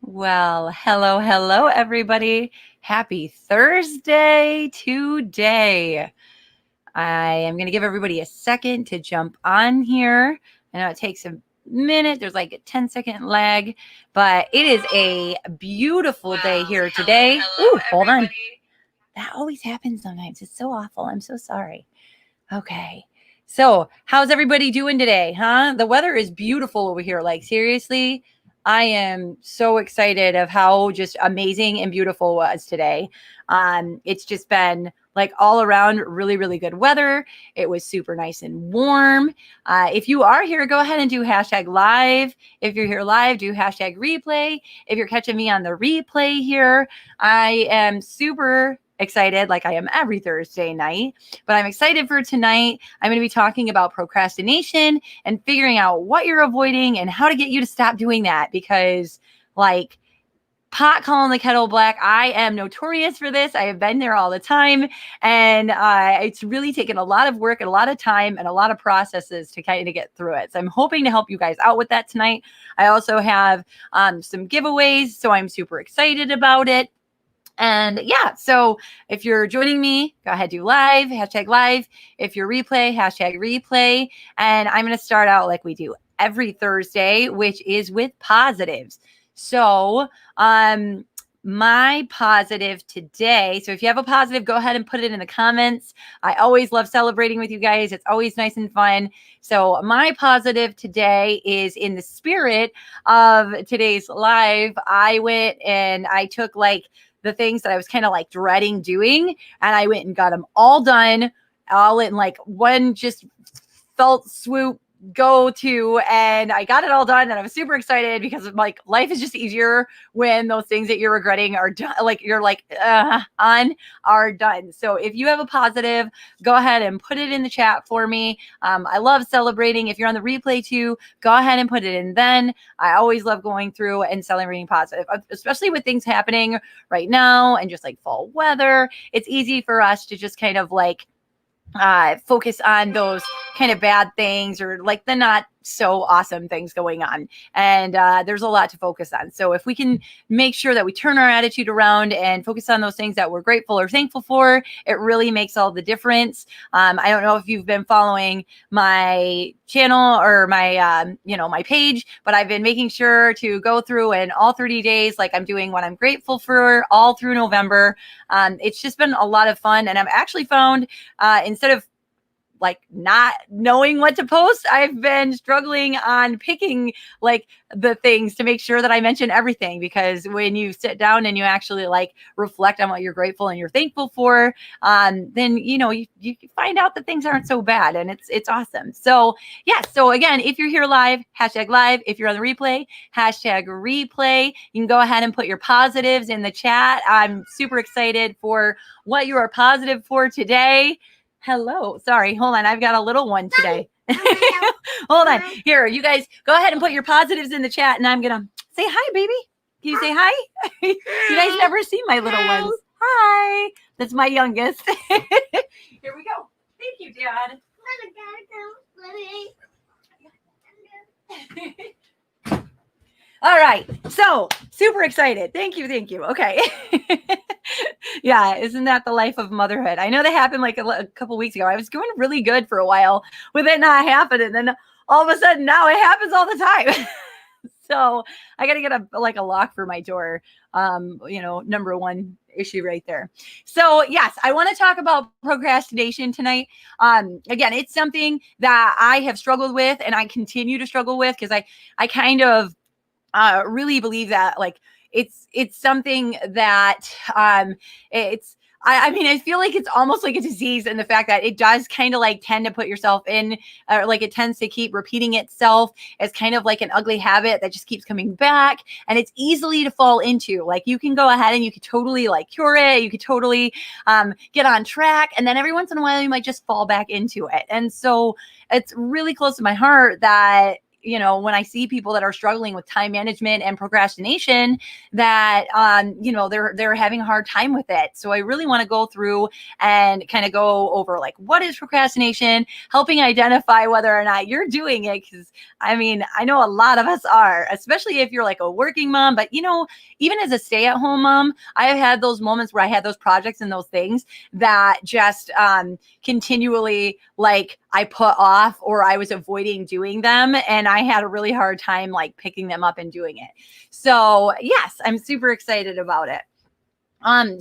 Well, hello, everybody. Happy Thursday today. I am going to give everybody a second to jump on here. I know it takes a minute. There's like a 10-second lag, but it is a beautiful day here today. Ooh, hold on. That always happens sometimes. It's so awful. I'm so sorry. Okay. So, how's everybody doing today, huh? The weather is beautiful over here. Like, seriously, I am so excited of how just amazing and beautiful it was today. It's just been like all around really, really good weather. It was super nice and warm. If you are here, go ahead and do hashtag live. If you're here live, do hashtag replay. If you're catching me on the replay here, I am super excited, like I am every Thursday night, but I'm excited for tonight. I'm going to be talking about procrastination and figuring out what you're avoiding and how to get you to stop doing that, because like pot calling the kettle black, I am notorious for this. I have been there all the time, and it's really taken a lot of work and a lot of time and a lot of processes to kind of get through it. So I'm hoping to help you guys out with that tonight. I also have some giveaways, so I'm super excited about it. And yeah, so if you're joining me, go ahead, do live, hashtag live. If you're replay, hashtag replay. And I'm going to start out like we do every Thursday, which is with positives. So, my positive today. So if you have a positive, go ahead and put it in the comments. I always love celebrating with you guys. It's always nice and fun. So my positive today is in the spirit of today's live. I went and I took like the things that I was kind of like dreading doing, and I went and got them all done, all in like one just felt swoop go to, and I got it all done, and I was super excited because like life is just easier when those things that you're regretting are done, like you're like on are done. So if you have a positive, go ahead and put it in the chat for me. I love celebrating. If you're on the replay too, go ahead and put it in. Then I always love going through and celebrating positive, especially with things happening right now and just like fall weather. It's easy for us to just kind of like focus on those kind of bad things or like the not so awesome things going on. And there's a lot to focus on. So if we can make sure that we turn our attitude around and focus on those things that we're grateful or thankful for, it really makes all the difference. I don't know if you've been following my channel or my, my page, but I've been making sure to go through and all 30 days, like I'm doing what I'm grateful for all through November. It's just been a lot of fun. And I've actually found instead of like not knowing what to post, I've been struggling on picking like the things to make sure that I mention everything, because when you sit down and you actually like reflect on what you're grateful and you're thankful for, then you find out that things aren't so bad, and it's awesome. So yeah, so again, if you're here live, hashtag live. If you're on the replay, hashtag replay. You can go ahead and put your positives in the chat. I'm super excited for what you are positive for today. Hello. Sorry. Hold on. I've got a little one today. Hold on. Here, you guys go ahead and put your positives in the chat, and I'm going to say hi, baby. Can you say hi? You guys never see my little ones. Hi. That's my youngest. Here we go. Thank you, Dad. All right. So super excited. Thank you. Okay. Yeah. Isn't that the life of motherhood? I know that happened like a couple weeks ago. I was going really good for a while with it not happening. And then all of a sudden now it happens all the time. So I got to get a lock for my door. Number one issue right there. So yes, I want to talk about procrastination tonight. Again, it's something that I have struggled with and I continue to struggle with, because I kind of really believe that like it's something that I feel like it's almost like a disease in the fact that it does kind of like tend to put yourself in, or like it tends to keep repeating itself as kind of like an ugly habit that just keeps coming back, and it's easily to fall into. Like you can go ahead and you could totally like cure it. You could totally get on track, and then every once in a while you might just fall back into it. And so it's really close to my heart that when I see people that are struggling with time management and procrastination, that, they're having a hard time with it. So I really want to go through and kind of go over like, what is procrastination, helping identify whether or not you're doing it. Because I know a lot of us are, especially if you're like a working mom, but even as a stay-at-home mom, I have had those moments where I had those projects and those things that just continually, like, I put off or I was avoiding doing them, and I had a really hard time like picking them up and doing it. So yes, I'm super excited about it.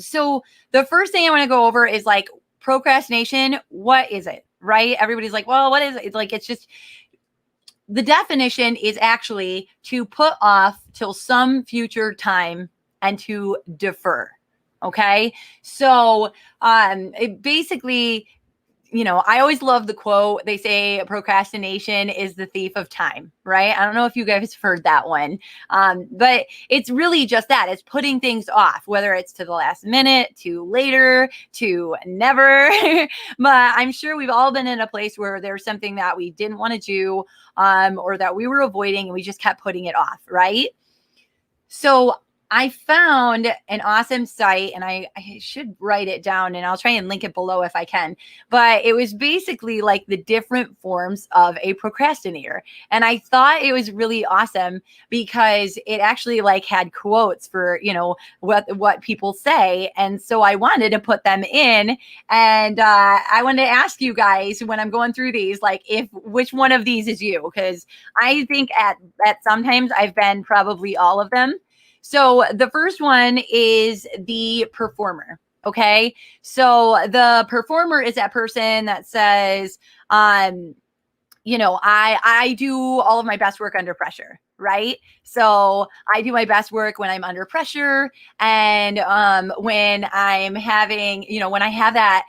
So the first thing I want to go over is like procrastination. What is it? Right? Everybody's like, well, what is it? It's like, it's just, the definition is actually to put off till some future time and to defer. Okay. So, it basically, I always love the quote. They say procrastination is the thief of time, right? I don't know if you guys have heard that one. But it's really just that. It's putting things off, whether it's to the last minute, to later, to never. But I'm sure we've all been in a place where there's something that we didn't want to do, or that we were avoiding, and we just kept putting it off, right? So I found an awesome site, and I should write it down, and I'll try and link it below if I can. But it was basically like the different forms of a procrastinator. And I thought it was really awesome because it actually like had quotes for, what people say. And so I wanted to put them in. And I wanted to ask you guys when I'm going through these, like, which one of these is you? Because I think at sometimes I've been probably all of them. So the first one is the performer. Okay. So the performer is that person that says, I do all of my best work under pressure, right? So I do my best work when I'm under pressure. And when I'm having, when I have that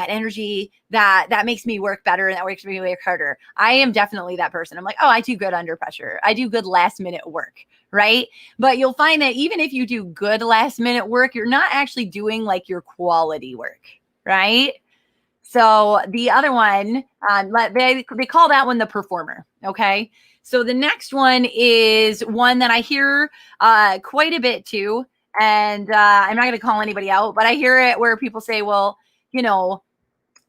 energy that makes me work better and that makes me work harder. I am definitely that person. I'm like, oh, I do good under pressure. I do good last minute work. Right. But you'll find that even if you do good last minute work, you're not actually doing like your quality work. Right. So the other one, they call that one the performer. Okay. So the next one is one that I hear quite a bit too. And I'm not going to call anybody out, but I hear it where people say, well,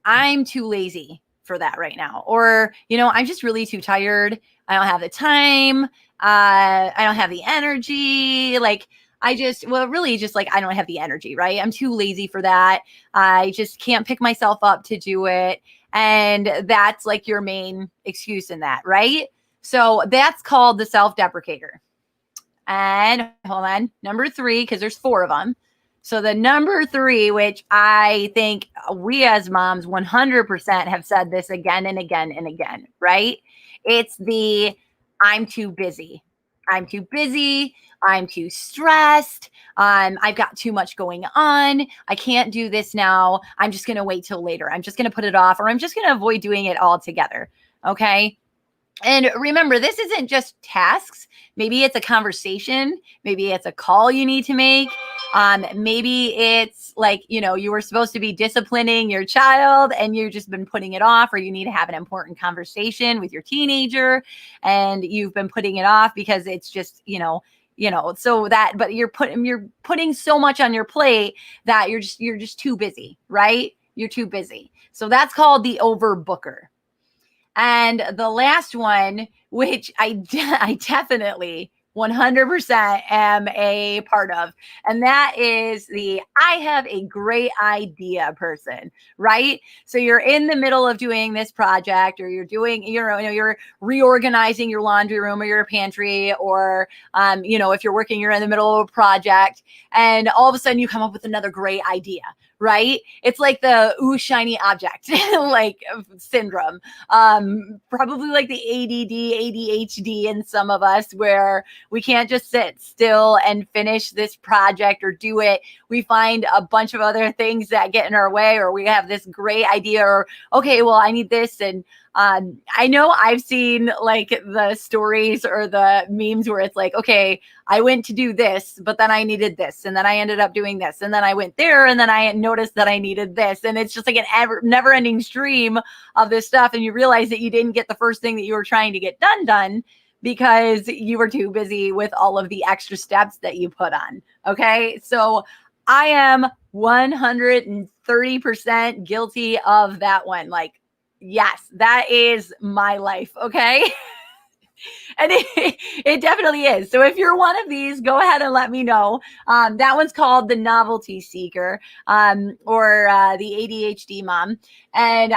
I'm too lazy for that right now. Or, I'm just really too tired. I don't have the time. I don't have the energy. Like, I don't have the energy, right? I'm too lazy for that. I just can't pick myself up to do it. And that's like your main excuse in that, right? So that's called the self-deprecator. And hold on, number 3, because there's 4 of them. So the number 3, which I think we as moms 100% have said this again and again and again, right? It's the I'm too busy. I'm too busy. I'm too stressed. I've got too much going on. I can't do this now. I'm just going to wait till later. I'm just going to put it off, or I'm just going to avoid doing it altogether. Okay. And remember, this isn't just tasks. Maybe it's a conversation. Maybe it's a call you need to make. Maybe it's like, you were supposed to be disciplining your child and you've just been putting it off, or you need to have an important conversation with your teenager and you've been putting it off because it's just, so that, but you're putting so much on your plate that you're just too busy, right? You're too busy. So that's called the overbooker. And the last one, which I definitely 100% am a part of, and that is the I have a great idea person, right? So you're in the middle of doing this project, or you're reorganizing your laundry room or your pantry, or if you're working, you're in the middle of a project, and all of a sudden you come up with another great idea. Right? It's like the shiny object like syndrome. Probably like the ADD, ADHD in some of us, where we can't just sit still and finish this project or do it. We find a bunch of other things that get in our way, or we have this great idea, or okay, well, I need this, and I know I've seen like the stories or the memes where it's like, okay, I went to do this, but then I needed this, and then I ended up doing this, and then I went there, and then I noticed that I needed this, and it's just like an never-ending stream of this stuff, and you realize that you didn't get the first thing that you were trying to get done because you were too busy with all of the extra steps that you put on. Okay, so I am 130% guilty of that one. Like, yes, that is my life. Okay. And it definitely is. So if you're one of these, go ahead and let me know. That one's called the novelty seeker, or the ADHD mom. And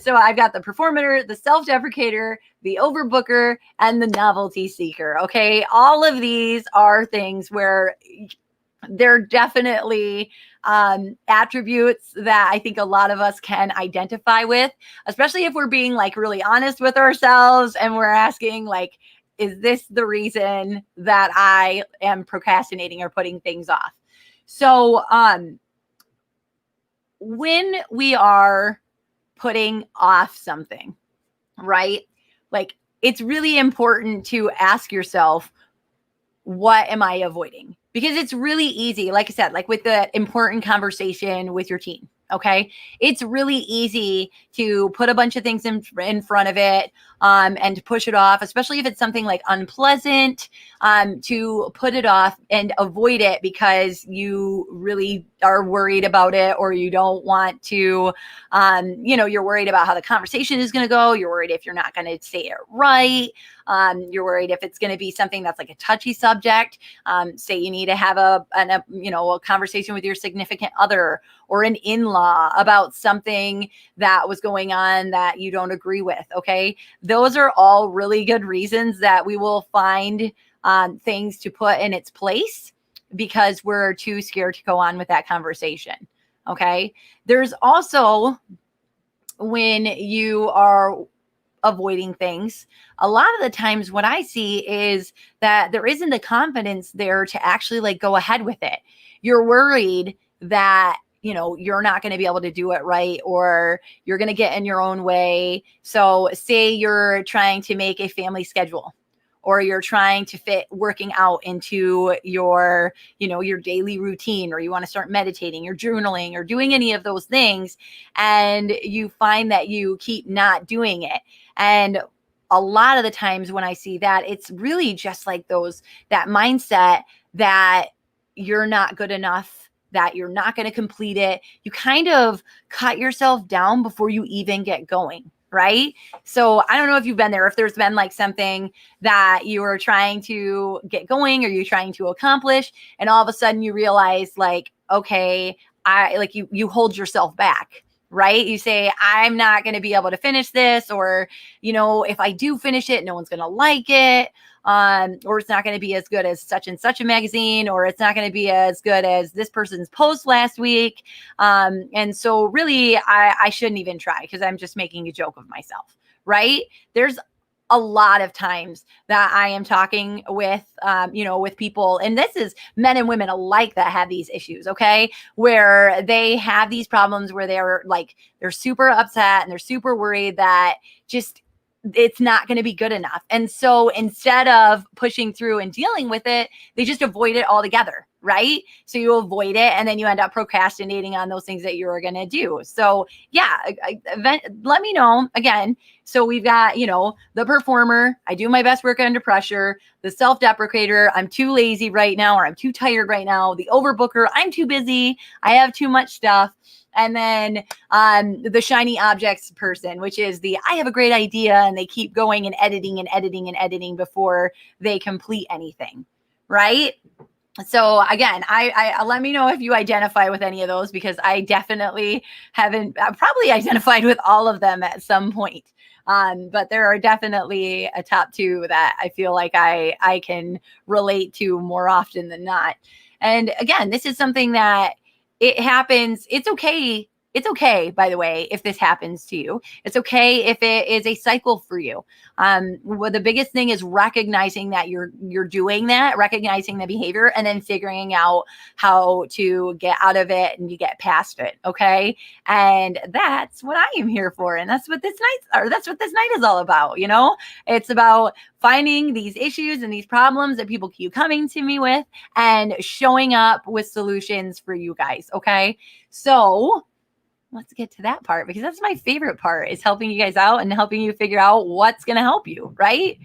so I've got the performer, the self-deprecator, the overbooker, and the novelty seeker. Okay. All of these are things where they're definitely attributes that I think a lot of us can identify with, especially if we're being like really honest with ourselves and we're asking like, is this the reason that I am procrastinating or putting things off? So when we are putting off something, right? Like, it's really important to ask yourself, what am I avoiding? Because it's really easy, like I said, like with the important conversation with your teen. Okay. It's really easy to put a bunch of things in front of it, and to push it off, especially if it's something like unpleasant, to put it off and avoid it because you really are worried about it, or you don't want to, you're worried about how the conversation is going to go. You're worried if you're not going to say it right. You're worried if it's going to be something that's like a touchy subject. Say you need to have a conversation with your significant other or an in-law about something that was going on that you don't agree with. Okay. Those are all really good reasons that we will find things to put in its place because we're too scared to go on with that conversation. Okay. There's also, when you are avoiding things, a lot of the times what I see is that there isn't the confidence there to actually like go ahead with it. You're worried that you're not going to be able to do it right, or you're going to get in your own way. So say you're trying to make a family schedule, or you're trying to fit working out into your daily routine, or you want to start meditating or journaling or doing any of those things, and you find that you keep not doing it. And a lot of the times when I see that, it's really just like that mindset that you're not good enough, that you're not going to complete it. You kind of cut yourself down before you even get going. Right? So I don't know if you've been there, if there's been like something that you are trying to get going or you're trying to accomplish, and all of a sudden you realize like, okay, you hold yourself back. Right? You say, I'm not going to be able to finish this, or, if I do finish it, no one's going to like it. Or it's not going to be as good as such and such a magazine, or it's not going to be as good as this person's post last week. And so really, I shouldn't even try because I'm just making a joke of myself, right? There's a lot of times that I am talking with, with people, and this is men and women alike that have these issues, okay? Where they have these problems where they're super upset and they're super worried that just it's not going to be good enough. And so instead of pushing through and dealing with it, they just avoid it altogether, right? So you avoid it and then you end up procrastinating on those things that you were going to do. So yeah, let me know again. So we've got, the performer, I do my best work under pressure, the self-deprecator, I'm too lazy right now, or I'm too tired right now, the overbooker, I'm too busy, I have too much stuff. And then the shiny objects person, which is I have a great idea, and they keep going and editing and editing and editing before they complete anything, right? So again, I let me know if you identify with any of those, because I definitely haven't probably identified with all of them at some point. But there are definitely a top two that I feel like I can relate to more often than not. And again, this is something that it happens. It's okay It's okay, by the way, if this happens to you. It's okay if it is a cycle for you. Well, the biggest thing is recognizing that you're doing that, recognizing the behavior, and then figuring out how to get out of it and you get past it. Okay. And that's what I am here for. And that's what this night is all about. It's about finding these issues and these problems that people keep coming to me with and showing up with solutions for you guys. Okay. So let's get to that part, because that's my favorite part, is helping you guys out and helping you figure out what's going to help you. Right.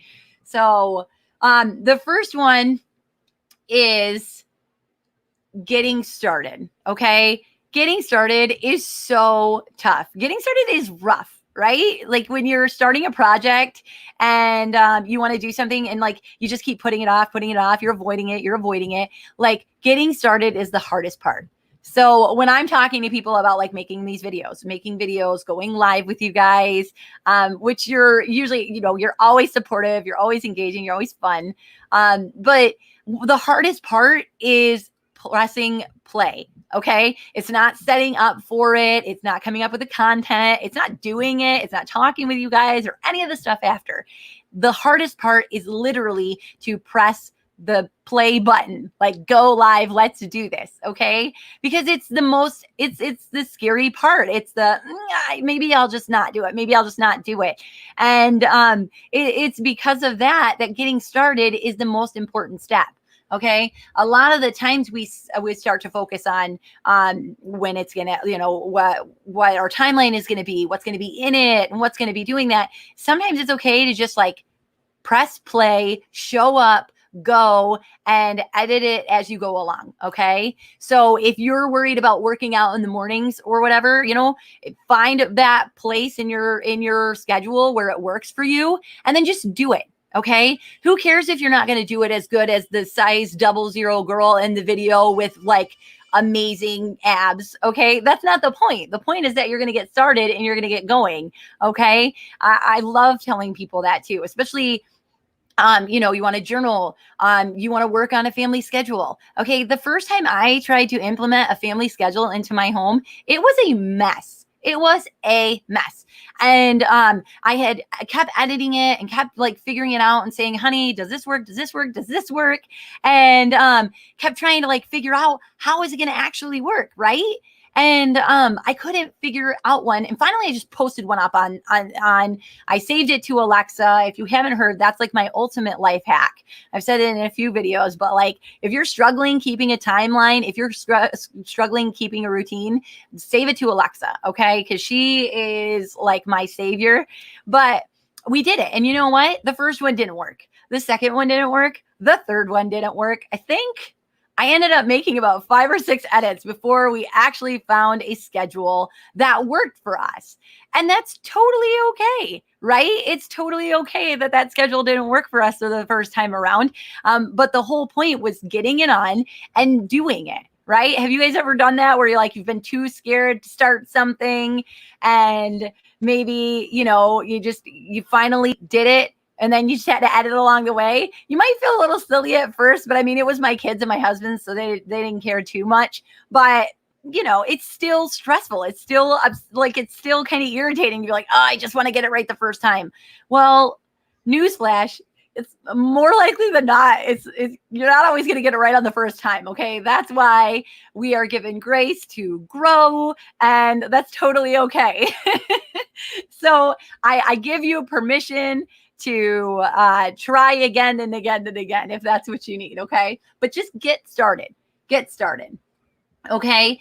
So the first one is getting started. Okay. Getting started is so tough. Getting started is rough, right? Like when you're starting a project and you want to do something and like you just keep putting it off, you're avoiding it. Like getting started is the hardest part. So when I'm talking to people about like making videos, going live with you guys, which you're usually, you're always supportive, you're always engaging, you're always fun. But the hardest part is pressing play. Okay. It's not setting up for it. It's not coming up with the content. It's not doing it. It's not talking with you guys or any of the stuff after. The hardest part is literally to press the play button, like go live, let's do this. Okay. Because it's the scary part. It's the, maybe I'll just not do it. And it's because of that getting started is the most important step. Okay. A lot of the times we start to focus on when it's going to, what our timeline is going to be, what's going to be in it and what's going to be doing that. Sometimes it's okay to just like press play, show up, go and edit it as you go along. Okay. So if you're worried about working out in the mornings or whatever, find that place in your schedule where it works for you and then just do it. Okay. Who cares if you're not going to do it as good as the size 00 girl in the video with like amazing abs. Okay. That's not the point. The point is that you're going to get started and you're going to get going. Okay. I love telling people that too, especially you want to journal, you want to work on a family schedule. Okay. The first time I tried to implement a family schedule into my home, it was a mess. And I kept editing it and kept like figuring it out and saying, honey, does this work? And kept trying to like figure out how is it going to actually work. Right. And I couldn't figure out one. And finally, I just posted one up on I saved it to Alexa. If you haven't heard, that's like my ultimate life hack. I've said it in a few videos, but like if you're struggling keeping a timeline, if you're struggling keeping a routine, save it to Alexa, okay? Because she is like my savior. But we did it. And you know what? The first one didn't work. The second one didn't work. The third one didn't work. I think I ended up making about 5 or 6 edits before we actually found a schedule that worked for us. And that's totally okay, right? It's totally okay that schedule didn't work for us the first time around. But the whole point was getting it on and doing it, right? Have you guys ever done that where you've been too scared to start something and maybe, you finally did it? And then you just had to edit along the way. You might feel a little silly at first, but I mean, it was my kids and my husband, so they didn't care too much. But, it's still stressful. It's still kind of irritating to be like, oh, I just want to get it right the first time. Well, newsflash, it's more likely than not, it's you're not always going to get it right on the first time. Okay. That's why we are given grace to grow, and that's totally okay. So I give you permission to try again and again and again if that's what you need. Okay. But just get started. Okay.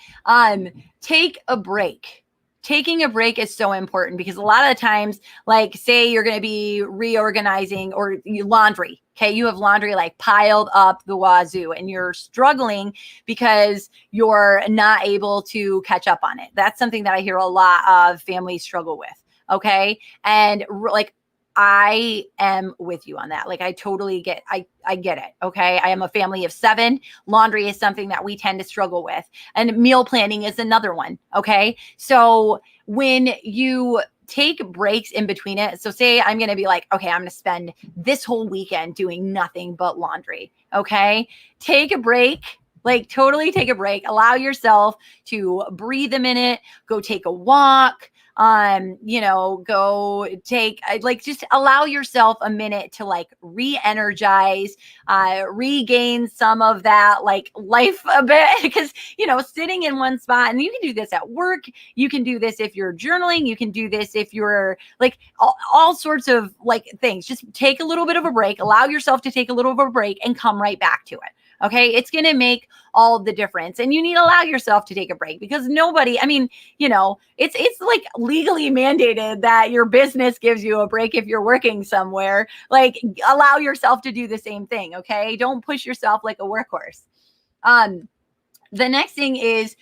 Take a break. Taking a break is so important because a lot of the times, like say you're going to be reorganizing or laundry. Okay. You have laundry like piled up the wazoo and you're struggling because you're not able to catch up on it. That's something that I hear a lot of families struggle with. Okay. And like, I am with you on that. Like I totally get it. Okay. I am a family of 7. Laundry is something that we tend to struggle with. And meal planning is another one. Okay. So when you take breaks in between it, so say I'm going to be like, okay, I'm going to spend this whole weekend doing nothing but laundry. Okay. Take a break. Like totally take a break. Allow yourself to breathe a minute, go take a walk, go take, like, just allow yourself a minute to like re-energize, regain some of that like life a bit. Because, sitting in one spot, and you can do this at work, you can do this if you're journaling, you can do this if you're like all sorts of like things. Just take a little bit of a break, allow yourself to take a little bit of a break and come right back to it. Okay. It's going to make all the difference. And you need to allow yourself to take a break, because nobody, it's like legally mandated that your business gives you a break if you're working somewhere. Like, allow yourself to do the same thing. Okay. Don't push yourself like a workhorse. The next thing is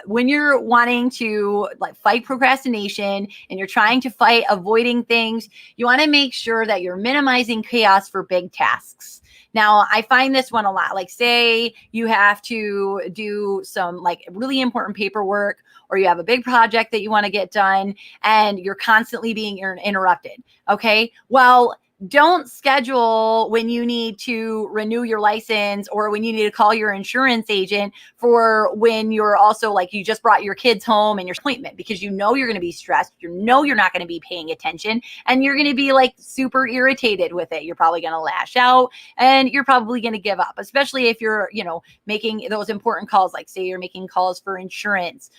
when you're wanting to like fight procrastination and you're trying to fight avoiding things, you want to make sure that you're minimizing chaos for big tasks. Now, I find this one a lot. Like, say you have to do some like really important paperwork, or you have a big project that you want to get done and you're constantly being interrupted. Okay. Well, don't schedule when you need to renew your license or when you need to call your insurance agent for when you're also like, you just brought your kids home and your appointment, because you're going to be stressed. You're not going to be paying attention, and you're going to be like super irritated with it. You're probably going to lash out and you're probably going to give up, especially if you're, making those important calls. Like, say you're making calls for insurance,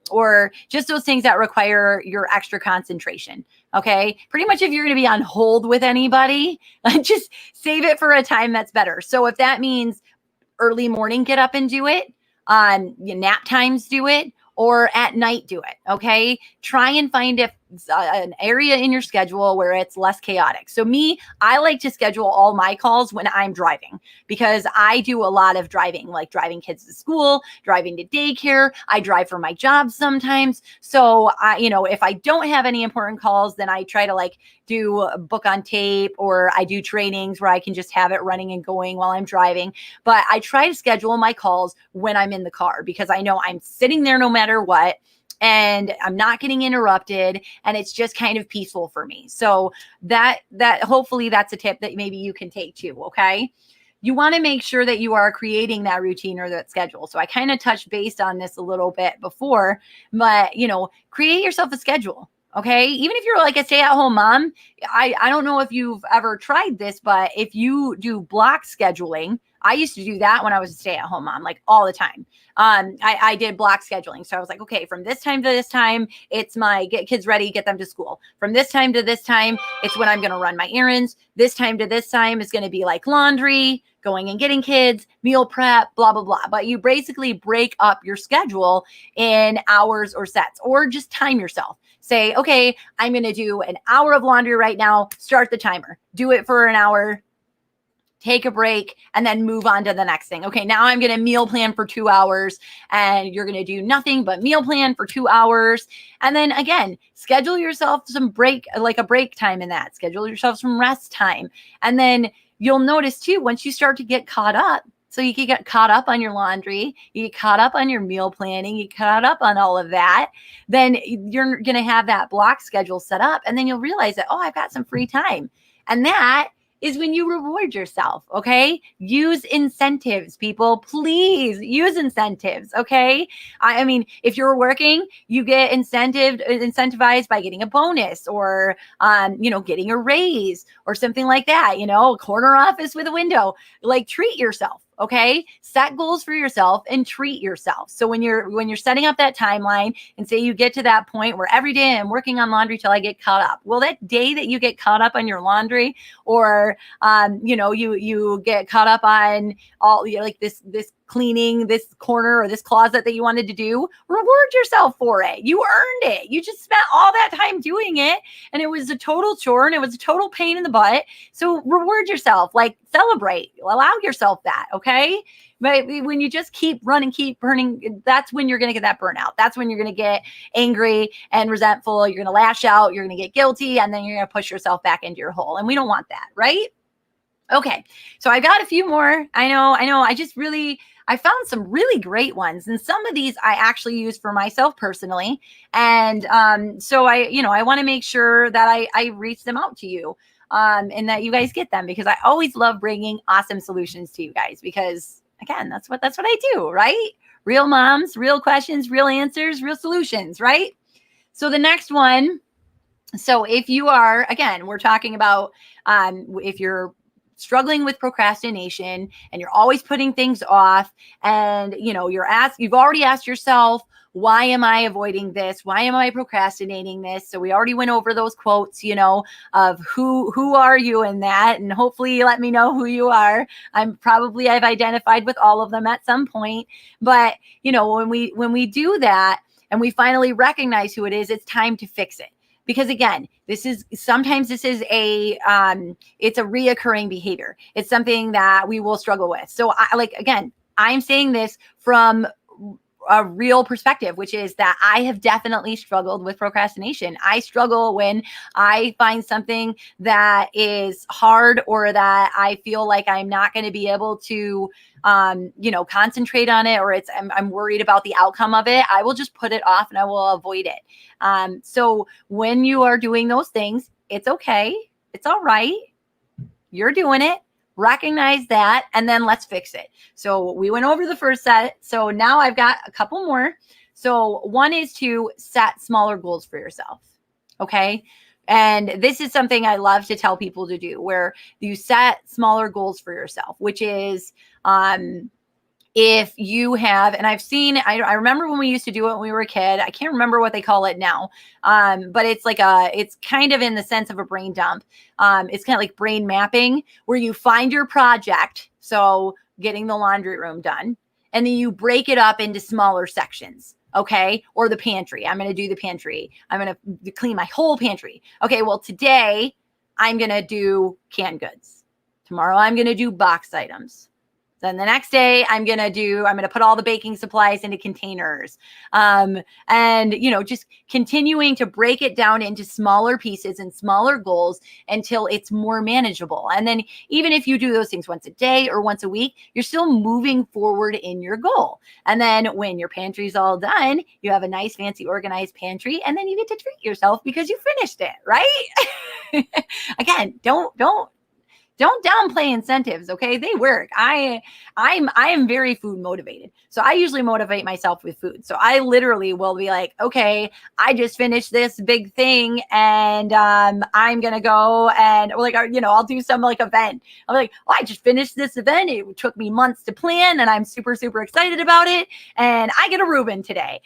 or just those things that require your extra concentration. Okay. Pretty much if you're going to be on hold with anybody, just save it for a time that's better. So if that means early morning, get up and do it, nap times, do it, or at night, do it. Okay. Try and find an area in your schedule where it's less chaotic. So I like to schedule all my calls when I'm driving, because I do a lot of driving, like driving kids to school, driving to daycare. I drive for my job sometimes. So if I don't have any important calls, then I try to like do a book on tape, or I do trainings where I can just have it running and going while I'm driving. But I try to schedule my calls when I'm in the car, because I know I'm sitting there no matter what, and I'm not getting interrupted, and it's just kind of peaceful for me. So that hopefully that's a tip that maybe you can take too. Okay. You want to make sure that you are creating that routine or that schedule. So I kind of touched base on this a little bit before, but create yourself a schedule. Okay. Even if you're like a stay-at-home mom, I don't know if you've ever tried this, but if you do block scheduling, I used to do that when I was a stay-at-home mom, like all the time. I did block scheduling. So I was like, okay, from this time to this time, it's my get kids ready, get them to school. From this time to this time, it's when I'm going to run my errands. This time to this time is going to be like laundry, going and getting kids, meal prep, blah, blah, blah. But you basically break up your schedule in hours or sets, or just time yourself. Say, okay, I'm going to do an hour of laundry right now. Start the timer. Do it for an hour. Take a break, and then move on to the next thing. Okay, now I'm going to meal plan for 2 hours, and you're going to do nothing but meal plan for 2 hours. And then again, schedule yourself some break, like a break time in that. Schedule yourself some rest time. And then you'll notice too, once you start to get caught up, so you can get caught up on your laundry, you get caught up on your meal planning, you get caught up on all of that, then you're going to have that block schedule set up. And then you'll realize that, oh, I've got some free time. And that is when you reward yourself. Okay. Use incentives, people. Please use incentives. Okay. I mean, if you're working, you get incentivized by getting a bonus, or, getting a raise or something like that, a corner office with a window. Like, treat yourself. Okay. Set goals for yourself and treat yourself. So when you're setting up that timeline, and say you get to that point where every day I'm working on laundry till I get caught up. Well, that day that you get caught up on your laundry, or, you get caught up on all, like this cleaning this corner or this closet that you wanted to do, reward yourself for it. You earned it. You just spent all that time doing it, and it was a total chore, and it was a total pain in the butt. So reward yourself, like celebrate, allow yourself that. Okay. But when you just keep running, keep burning, that's when you're going to get that burnout. That's when you're going to get angry and resentful. You're going to lash out. You're going to get guilty, and then you're going to push yourself back into your hole. And we don't want that. Right? Okay. So I got a few more. I know. I found some really great ones, and some of these I actually use for myself personally. And so I want to make sure that I reach them out to you, and that you guys get them, because I always love bringing awesome solutions to you guys, because again, that's what I do, right? Real moms, real questions, real answers, real solutions, right? So the next one, so if you are, again, we're talking about if you're struggling with procrastination and you're always putting things off, and you've already asked yourself, why am I avoiding this? Why am I procrastinating this? So we already went over those quotes, of who are you in that, and hopefully you let me know who you are. I've identified with all of them at some point, but when we do that and we finally recognize who it is, it's time to fix it. Because again, sometimes this is it's a reoccurring behavior. It's something that we will struggle with. So I'm saying this from a real perspective, which is that I have definitely struggled with procrastination. I struggle when I find something that is hard, or that I feel like I'm not going to be able to concentrate on it, or I'm worried about the outcome of it. I will just put it off and I will avoid it. So when you are doing those things, it's okay. It's all right. You're doing it. Recognize that, and then let's fix it. So we went over the first set. So now I've got a couple more. So one is to set smaller goals for yourself. Okay. And this is something I love to tell people to do, where you set smaller goals for yourself, which is, if you have, and I remember when we used to do it when we were a kid, I can't remember what they call it now. But it's kind of in the sense of a brain dump. It's kind of like brain mapping, where you find your project. So getting the laundry room done, and then you break it up into smaller sections. Okay. Or the pantry. I'm going to do the pantry. I'm going to clean my whole pantry. Okay. Well, today I'm going to do canned goods. Tomorrow I'm going to do boxed items. Then the next day I'm going to put all the baking supplies into containers. And just continuing to break it down into smaller pieces and smaller goals until it's more manageable. And then even if you do those things once a day or once a week, you're still moving forward in your goal. And then when your pantry's all done, you have a nice, fancy, organized pantry, and then you get to treat yourself because you finished it, right? Again, don't downplay incentives. Okay. They work. I am very food motivated. So I usually motivate myself with food. So I literally will be like, okay, I just finished this big thing, and I'm going to go and I'll do some event. I'm like, oh, I just finished this event. It took me months to plan, and I'm super, super excited about it. And I get a Reuben today.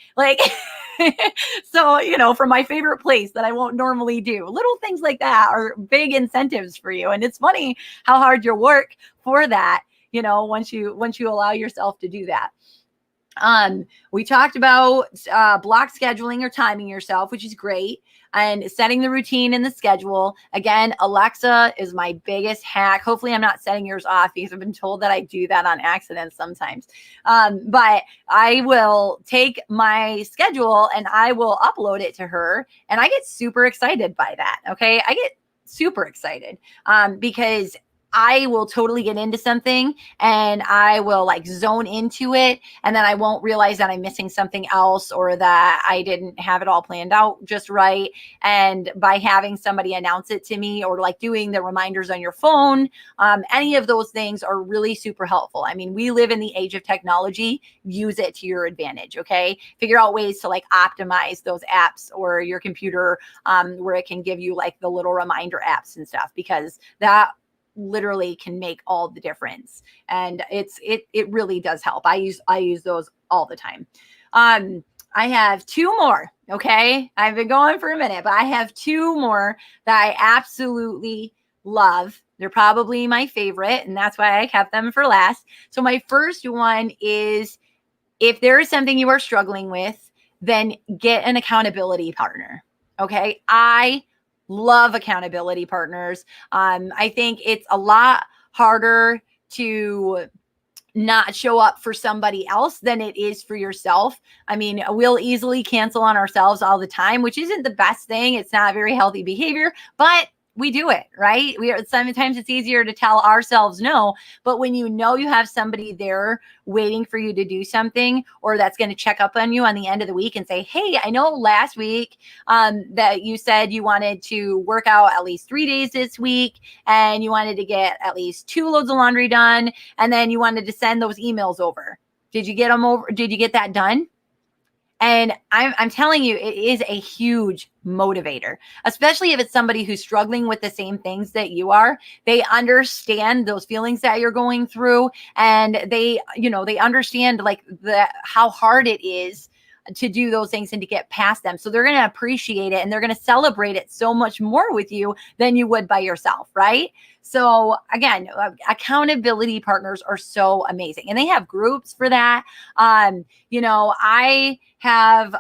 So, from my favorite place that I won't normally do. Little things like that are big incentives for you. And it's funny how hard you work for that, once you allow yourself to do that. We talked about block scheduling or timing yourself, which is great, and setting the routine in the schedule. Again, Alexa is my biggest hack. Hopefully I'm not setting yours off, because I've been told that I do that on accident sometimes. But I will take my schedule and I will upload it to her, and I get super excited by that. Okay. I get super excited because I will totally get into something, and I will zone into it, and then I won't realize that I'm missing something else, or that I didn't have it all planned out just right. And by having somebody announce it to me, or doing the reminders on your phone, any of those things are really super helpful. I mean, we live in the age of technology. Use it to your advantage. Okay. Figure out ways to optimize those apps or your computer, where it can give you the little reminder apps and stuff, because that literally can make all the difference. And it really does help. I use those all the time. I have two more. Okay. I've been going for a minute, but I have two more that I absolutely love. They're probably my favorite, and that's why I kept them for last. So my first one is, if there is something you are struggling with, then get an accountability partner. Okay. I love accountability partners. I think it's a lot harder to not show up for somebody else than it is for yourself. I mean, we'll easily cancel on ourselves all the time, which isn't the best thing. It's not very healthy behavior, but we do it, right? Sometimes it's easier to tell ourselves no, but when you know you have somebody there waiting for you to do something, or that's going to check up on you on the end of the week and say, hey, I know last week that you said you wanted to work out at least 3 days this week, and you wanted to get at least 2 loads of laundry done, and then you wanted to send those emails over. Did you get them over? Did you get that done? And I'm telling you, it is a huge motivator, especially if it's somebody who's struggling with the same things that you are. They understand those feelings that you're going through, and they understand like how hard it is to do those things and to get past them. So they're going to appreciate it, and they're going to celebrate it so much more with you than you would by yourself, right? So again, accountability partners are so amazing, and they have groups for that. I have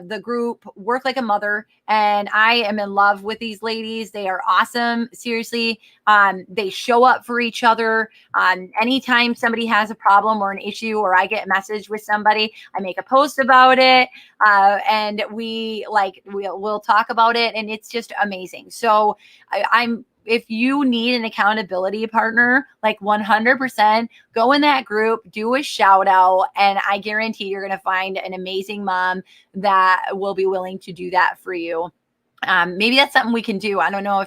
the group Work Like a Mother, and I am in love with these ladies. They are awesome. Seriously. They show up for each other. Anytime somebody has a problem or an issue, or I get a message with somebody, I make a post about it. And we'll talk about it, and it's just amazing. So if you need an accountability partner, like 100%, go in that group, do a shout out, and I guarantee you're going to find an amazing mom that will be willing to do that for you. Maybe that's something we can do. I don't know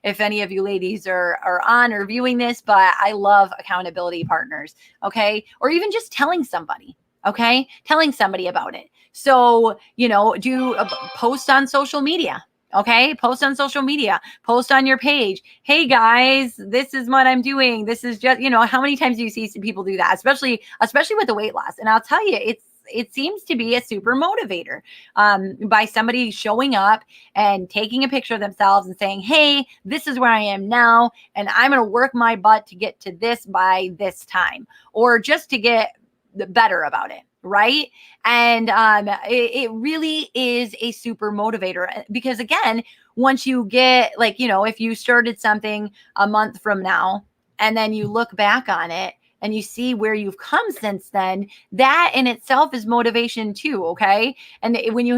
if any of you ladies are on or viewing this, but I love accountability partners. Okay. Or even just telling somebody. Okay. Telling somebody about it. So, do a post on social media. Okay. Post on social media, post on your page. Hey guys, this is what I'm doing. This is just, how many times do you see people do that? Especially with the weight loss. And I'll tell you, it seems to be a super motivator by somebody showing up and taking a picture of themselves and saying, hey, this is where I am now, and I'm going to work my butt to get to this by this time, or just to get better about it. Right. And it really is a super motivator, because again, once you get if you started something a month from now and then you look back on it and you see where you've come since then, that in itself is motivation too. Okay. And when you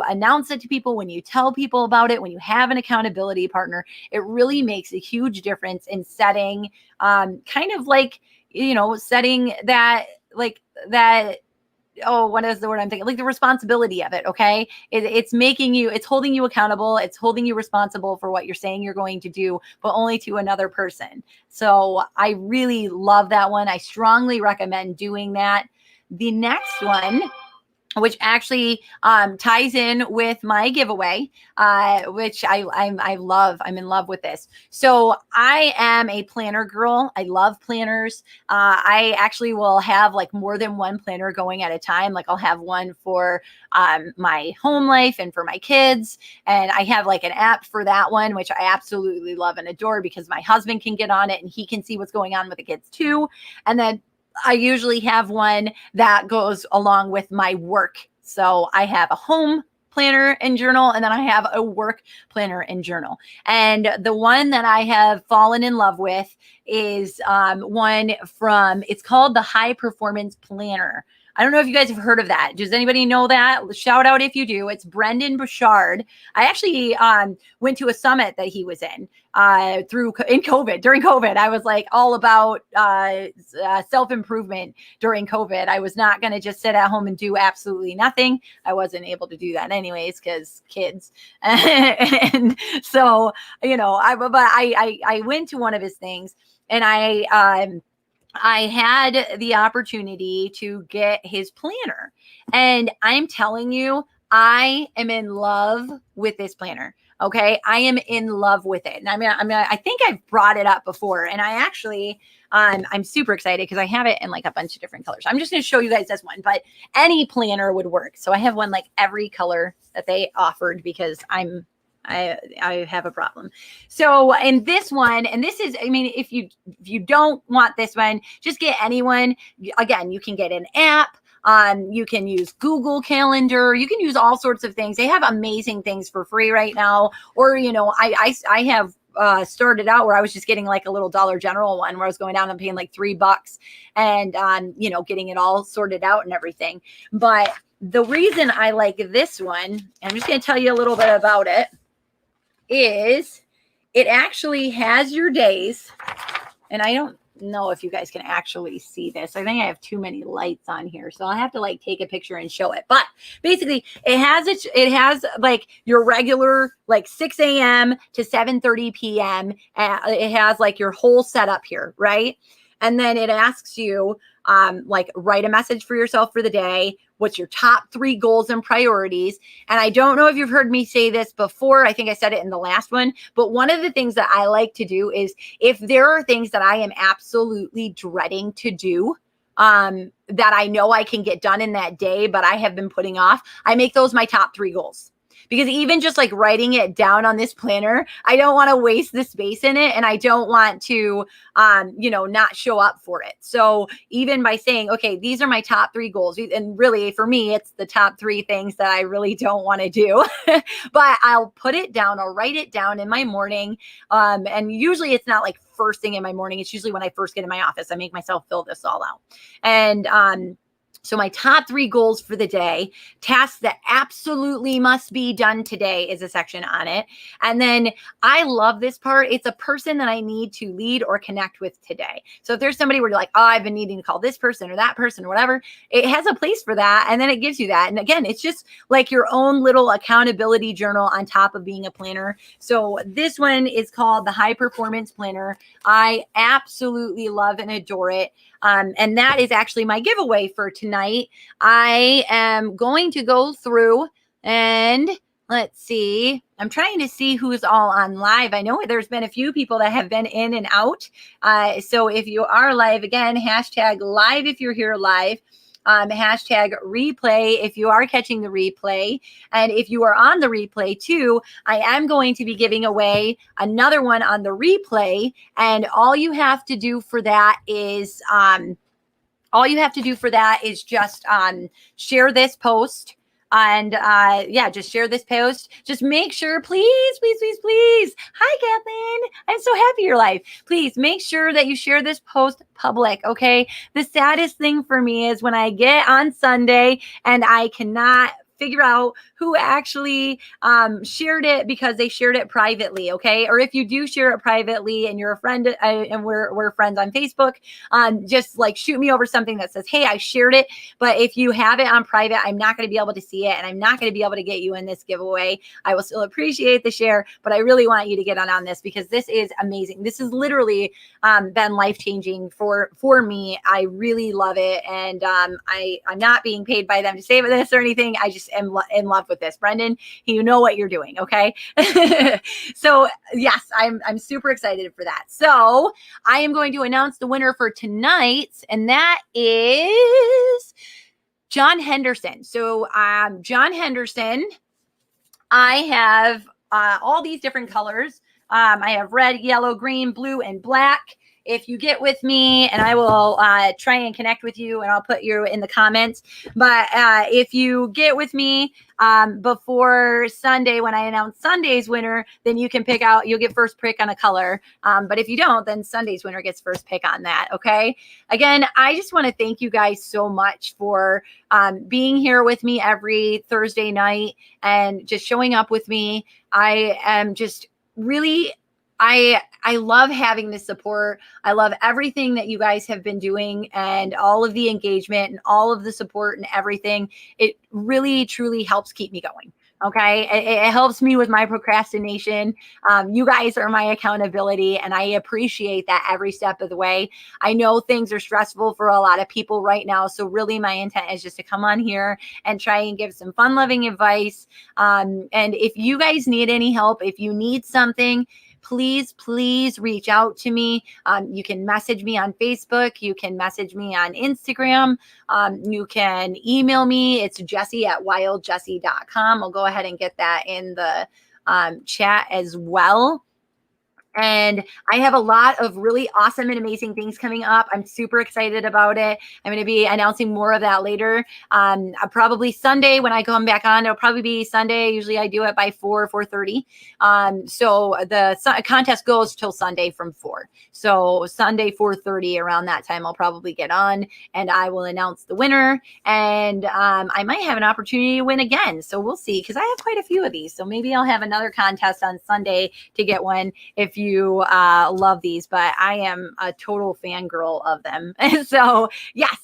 announce it to people, when you tell people about it, when you have an accountability partner, it really makes a huge difference in setting setting that, what is the word I'm thinking? Like the responsibility of it. Okay. It's holding you accountable. It's holding you responsible for what you're saying you're going to do, but only to another person. So I really love that one. I strongly recommend doing that. The next one, which actually ties in with my giveaway, which I love. I'm in love with this. So I am a planner girl. I love planners. I actually will have more than one planner going at a time. Like I'll have one for my home life and for my kids. And I have an app for that one, which I absolutely love and adore, because my husband can get on it and he can see what's going on with the kids too. And then I usually have one that goes along with my work. So I have a home planner and journal, and then I have a work planner and journal. And the one that I have fallen in love with is it's called the High Performance Planner. I don't know if you guys have heard of that. Does anybody know that? Shout out if you do. It's Brendan Bouchard. I actually went to a summit that he was in during COVID. I was all about self-improvement during COVID. I was not going to just sit at home and do absolutely nothing. I wasn't able to do that anyways because kids. And so, I went to one of his things, and I had the opportunity to get his planner, and I'm telling you, I am in love with this planner. Okay. I am in love with it. And I think I've brought it up before, and I actually, I'm super excited because I have it in a bunch of different colors. I'm just going to show you guys this one, but any planner would work. So I have one every color that they offered, because I have a problem. So in this one, and this is, if you don't want this one, just get anyone. Again, you can get an app. You can use Google Calendar. You can use all sorts of things. They have amazing things for free right now. Or, I have started out where I was just getting a little Dollar General one where I was going down and paying $3 and, getting it all sorted out and everything. But the reason I like this one, and I'm just going to tell you a little bit about it, is it actually has your days, and I don't know if you guys can actually see this. I think I have too many lights on here, so I'll have to like take a picture and show it. But basically, it has like your regular like 6 a.m. to 7:30 p.m. It has like your whole setup here, right? And then it asks you like write a message for yourself for the day. What's your top 3 goals and priorities? And I don't know if you've heard me say this before. I think I said it in the last one. But one of the things that I like to do is if there are things that I am absolutely dreading to do, that I know I can get done in that day, but I have been putting off, I make those my top 3 goals. Because even just like writing it down on this planner, I don't want to waste the space in it, and I don't want to, not show up for it. So even by saying, okay, these are my top 3 goals, and really for me, it's the top 3 things that I really don't want to do, but I'll put it down, I'll write it down in my morning. And usually it's not like first thing in my morning. It's usually when I first get in my office, I make myself fill this all out. And, so my top 3 goals for the day, tasks that absolutely must be done today is a section on it. And then I love this part. It's a person that I need to lead or connect with today. So if there's somebody where you're like, oh, I've been needing to call this person or that person or whatever, it has a place for that. And then it gives you that. And again, it's just like your own little accountability journal on top of being a planner. So this one is called the High Performance Planner. I absolutely love and adore it. And that is actually my giveaway for tonight. I am going to go through and let's see. I'm trying to see who's all on live. I know there's been a few people that have been in and out. So if you are live, again, hashtag live if you're here live. Hashtag replay if you are catching the replay. And if you are on the replay too, I am going to be giving away another one on the replay. And all you have to do for that is just share this post. And just share this post. Just make sure, please. Hi, Kathleen. I'm so happy you're live. Please make sure that you share this post public, okay? The saddest thing for me is when I get on Sunday and I cannot figure out who actually shared it because they shared it privately, okay? Or if you do share it privately and you're a friend and we're friends on Facebook, just like shoot me over something that says, hey, I shared it. But if you have it on private, I'm not going to be able to see it, and I'm not going to be able to get you in this giveaway. I will still appreciate the share, but I really want you to get on this because this is amazing. This has literally been life-changing for me. I really love it, and I'm not being paid by them to say this or anything. I just am in love with this. Brendan, you know what you're doing, okay? So yes, I'm super excited for that. So I am going to announce the winner for tonight, and that is John Henderson. So John Henderson, I have all these different colors. I have red, yellow, green, blue, and black. If you get with me, and I will try and connect with you, and I'll put you in the comments. But if you get with me before Sunday, when I announce Sunday's winner, then you can pick out, you'll get first pick on a color. But if you don't, then Sunday's winner gets first pick on that. Okay. Again, I just want to thank you guys so much for being here with me every Thursday night and just showing up with me. I am just really, I love having this support. I love everything that you guys have been doing and all of the engagement and all of the support and everything. It really, truly helps keep me going. Okay. It helps me with my procrastination. You guys are my accountability, and I appreciate that every step of the way. I know things are stressful for a lot of people right now. So really my intent is just to come on here and try and give some fun loving advice. And if you guys need any help, if you need something, please reach out to me. You can message me on Facebook. You can message me on Instagram. You can email me. It's Jessie@wildjessie.com. I'll go ahead and get that in the chat as well. And I have a lot of really awesome and amazing things coming up. I'm super excited about it. I'm going to be announcing more of that later. Probably Sunday when I come back on. It'll probably be Sunday. Usually I do it by 4:30. So the contest goes till Sunday from 4. So Sunday 4:30, around that time, I'll probably get on and I will announce the winner. And I might have an opportunity to win again. So we'll see, because I have quite a few of these. So maybe I'll have another contest on Sunday to get one if you love these. But I am a total fangirl of them. So yes.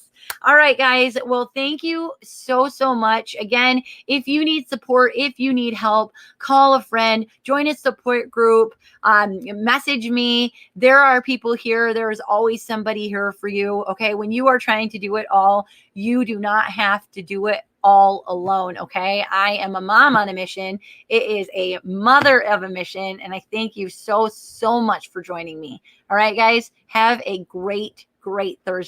All right, guys. Well, thank you so, so much. Again, if you need support, if you need help, call a friend, join a support group, message me. There are people here. There is always somebody here for you. Okay. When you are trying to do it all, you do not have to do it all alone. Okay. I am a mom on a mission. It is a mother of a mission. And I thank you so, so much for joining me. All right, guys. Have a great, great Thursday.